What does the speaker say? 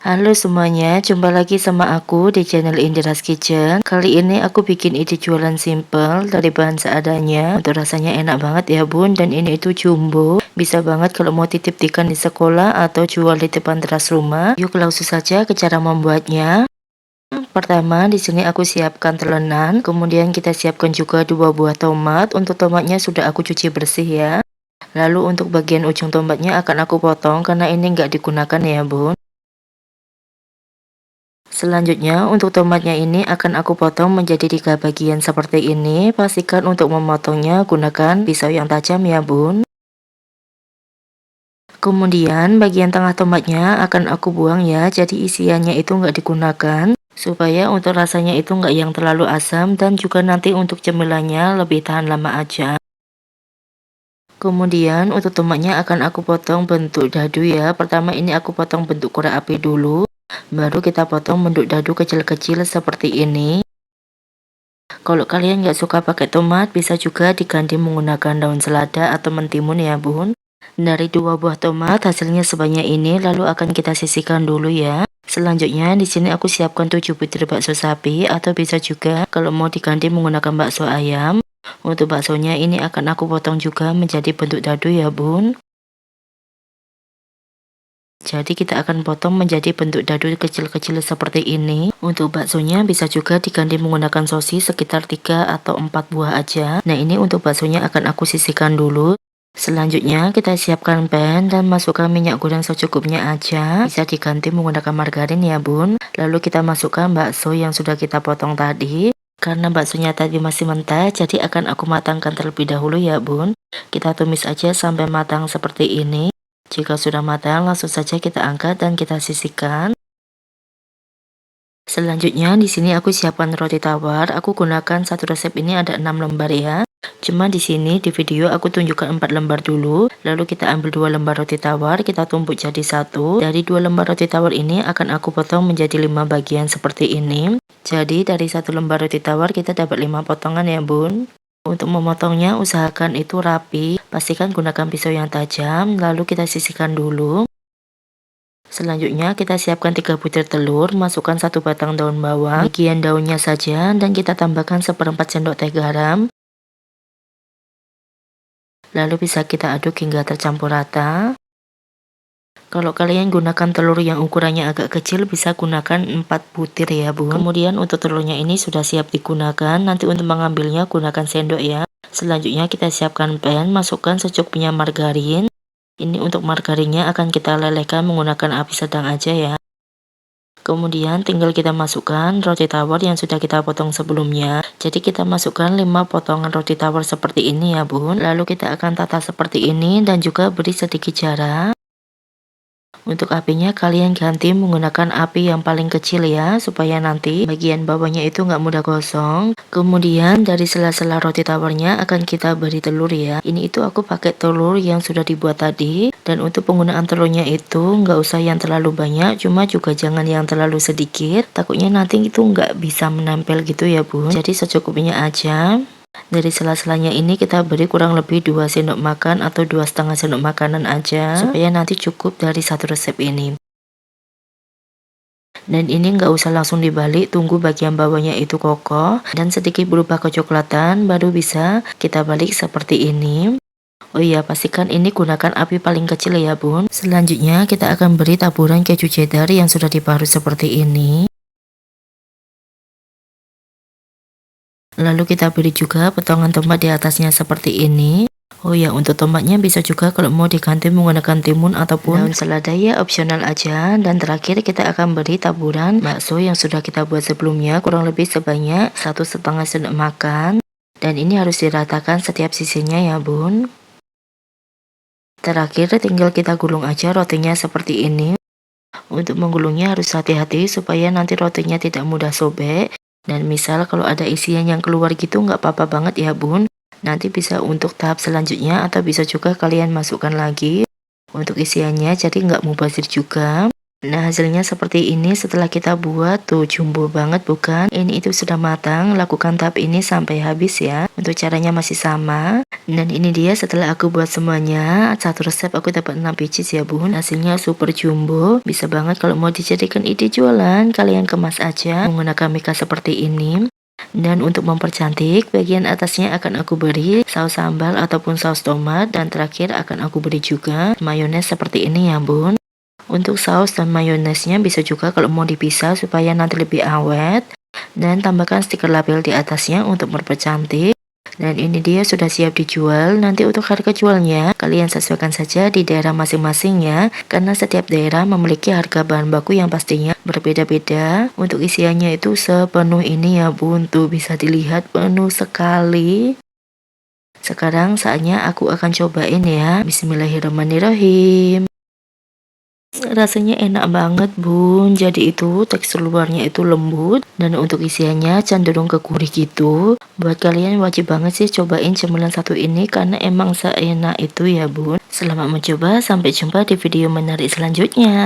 Halo semuanya, jumpa lagi sama aku di channel Indira's Kitchen. Kali ini aku bikin ide jualan simple dari bahan seadanya. Untuk rasanya enak banget ya bun, dan ini itu jumbo. Bisa banget kalau mau titip-titipan di sekolah atau jual di depan teras rumah. Yuk langsung saja ke cara membuatnya. Pertama, di sini aku siapkan telenan, kemudian kita siapkan juga 2 buah tomat. Untuk tomatnya sudah aku cuci bersih ya. Lalu untuk bagian ujung tomatnya akan aku potong karena ini nggak digunakan ya bun. Selanjutnya untuk tomatnya ini akan aku potong menjadi 3 bagian seperti ini. Pastikan untuk memotongnya gunakan pisau yang tajam ya bun. Kemudian bagian tengah tomatnya akan aku buang ya, jadi isiannya itu nggak digunakan. Supaya untuk rasanya itu nggak yang terlalu asam dan juga nanti untuk cemilannya lebih tahan lama aja. Kemudian untuk tomatnya akan aku potong bentuk dadu ya. Pertama ini aku potong bentuk korek api dulu. Baru kita potong bentuk dadu kecil-kecil seperti ini. Kalau kalian nggak suka pakai tomat, bisa juga diganti menggunakan daun selada atau mentimun ya bun. Dari 2 buah tomat hasilnya sebanyak ini, lalu akan kita sisihkan dulu ya. Selanjutnya di sini aku siapkan 7 butir bakso sapi atau bisa juga kalau mau diganti menggunakan bakso ayam. Untuk baksonya ini akan aku potong juga menjadi bentuk dadu ya bun. Jadi kita akan potong menjadi bentuk dadu kecil-kecil seperti ini. Untuk baksonya bisa juga diganti menggunakan sosis sekitar 3 atau 4 buah aja. Nah ini untuk baksonya akan aku sisihkan dulu. Selanjutnya kita siapkan pan dan masukkan minyak goreng secukupnya aja. Bisa diganti menggunakan margarin ya bun. Lalu kita masukkan bakso yang sudah kita potong tadi. Karena baksonya tadi masih mentah, jadi akan aku matangkan terlebih dahulu ya bun. Kita tumis aja sampai matang seperti ini. Jika sudah matang, langsung saja kita angkat dan kita sisihkan. Selanjutnya di sini aku siapkan roti tawar. Aku gunakan satu resep ini ada 6 lembar ya. Cuma di sini di video aku tunjukkan 4 lembar dulu. Lalu kita ambil 2 lembar roti tawar, kita tumpuk jadi satu. Dari 2 lembar roti tawar ini akan aku potong menjadi 5 bagian seperti ini. Jadi dari 1 lembar roti tawar kita dapat 5 potongan ya bun. Untuk memotongnya usahakan itu rapi, pastikan gunakan pisau yang tajam, lalu kita sisihkan dulu. Selanjutnya kita siapkan 3 butir telur, masukkan 1 batang daun bawang, bagian daunnya saja, dan kita tambahkan 1/4 sendok teh garam. Lalu bisa kita aduk hingga tercampur rata. Kalau kalian gunakan telur yang ukurannya agak kecil, bisa gunakan 4 butir ya bun. Kemudian untuk telurnya ini sudah siap digunakan, nanti untuk mengambilnya gunakan sendok ya. Selanjutnya kita siapkan pan, masukkan secukupnya margarin. Ini untuk margarinnya akan kita lelehkan menggunakan api sedang aja ya. Kemudian tinggal kita masukkan roti tawar yang sudah kita potong sebelumnya. Jadi kita masukkan 5 potongan roti tawar seperti ini ya bun. Lalu kita akan tata seperti ini dan juga beri sedikit jarak. Untuk apinya kalian ganti menggunakan api yang paling kecil ya, supaya nanti bagian bawahnya itu nggak mudah gosong. Kemudian dari sela-sela roti tawarnya akan kita beri telur ya. Ini itu aku pakai telur yang sudah dibuat tadi. Dan untuk penggunaan telurnya itu nggak usah yang terlalu banyak, cuma juga jangan yang terlalu sedikit. Takutnya nanti itu nggak bisa menempel gitu ya bun. Jadi secukupnya aja. Dari sela-selanya ini kita beri kurang lebih 2 sendok makan atau 2,5 sendok makanan aja, supaya nanti cukup dari satu resep ini. Dan ini nggak usah langsung dibalik, tunggu bagian bawahnya itu kokoh dan sedikit berubah kecoklatan, baru bisa kita balik seperti ini. Oh iya, pastikan ini gunakan api paling kecil ya bun. Selanjutnya kita akan beri taburan keju cheddar yang sudah diparut seperti ini. Lalu kita beri juga potongan tomat di atasnya seperti ini. Oh ya, untuk tomatnya bisa juga kalau mau diganti menggunakan timun ataupun daun selada ya, opsional aja. Dan terakhir kita akan beri taburan bakso yang sudah kita buat sebelumnya, kurang lebih sebanyak 1,5 sendok makan. Dan ini harus diratakan setiap sisinya ya bun. Terakhir tinggal kita gulung aja rotinya seperti ini. Untuk menggulungnya harus hati-hati supaya nanti rotinya tidak mudah sobek. Dan misal kalau ada isian yang keluar gitu nggak apa-apa banget ya bun. Nanti bisa untuk tahap selanjutnya atau bisa juga kalian masukkan lagi untuk isiannya, jadi nggak mubazir juga. Nah hasilnya seperti ini setelah kita buat, tuh jumbo banget bukan? Ini itu sudah matang, lakukan tahap ini sampai habis ya. Untuk caranya masih sama. Dan ini dia setelah aku buat semuanya, satu resep aku dapat 6 pieces ya bun. Hasilnya super jumbo, bisa banget kalau mau dijadikan ide jualan, kalian kemas aja menggunakan mika seperti ini. Dan untuk mempercantik, bagian atasnya akan aku beri saus sambal ataupun saus tomat, dan terakhir akan aku beri juga mayones seperti ini ya bun. Untuk saus dan mayonesnya bisa juga kalau mau dipisah supaya nanti lebih awet. Dan tambahkan stiker label di atasnya untuk mempercantik. Dan ini dia sudah siap dijual. Nanti untuk harga jualnya kalian sesuaikan saja di daerah masing-masing ya, karena setiap daerah memiliki harga bahan baku yang pastinya berbeda-beda. Untuk isiannya itu sepenuh ini ya bun, tuh bisa dilihat penuh sekali. Sekarang saatnya aku akan cobain ya. Bismillahirrahmanirrahim. Rasanya enak banget bun, jadi itu tekstur luarnya itu lembut, dan untuk isiannya cenderung ke gurih gitu. Buat kalian wajib banget sih cobain cemilan satu ini karena emang seenak itu ya bun. Selamat mencoba, sampai jumpa di video menarik selanjutnya.